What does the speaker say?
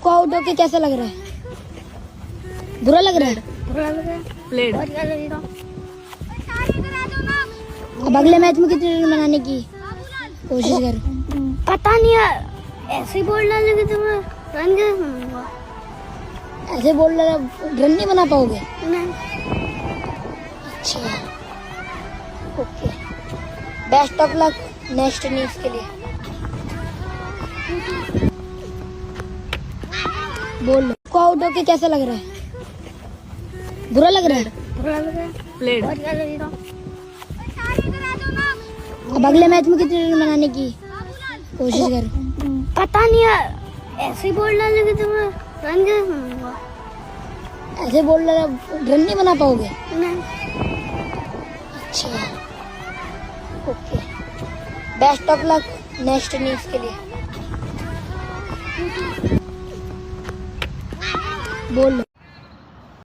को आउट होके कैसा लग रहा है? बुरा लग रहा है? प्लेड। अब अगले मैच में कितने रन बनाने की कोशिश कर? पता नहीं यार, ऐसे ही बोल रहा लेकिन तुम्हें रन कैसे बनाऊंगा? ऐसे बोल रहा रन नहीं बना पाओगे? नहीं। अच्छा, okay, best of luck next innings के लिए। बोल लो, को आउट होके कैसा लग रहा है? बुरा लग रहा है? प्लेड। अब अगले मैच में कितने रन बनाने की कोशिश कर? पता नहीं यार, ऐसे ही बोल रहा लेकिन तुम्हें रन कैसे बनाऊंगा? ऐसे बोल रहा रन नहीं बना पाओगे? नहीं। अच्छा, okay, best of luck next innings के लिए। बोल लो,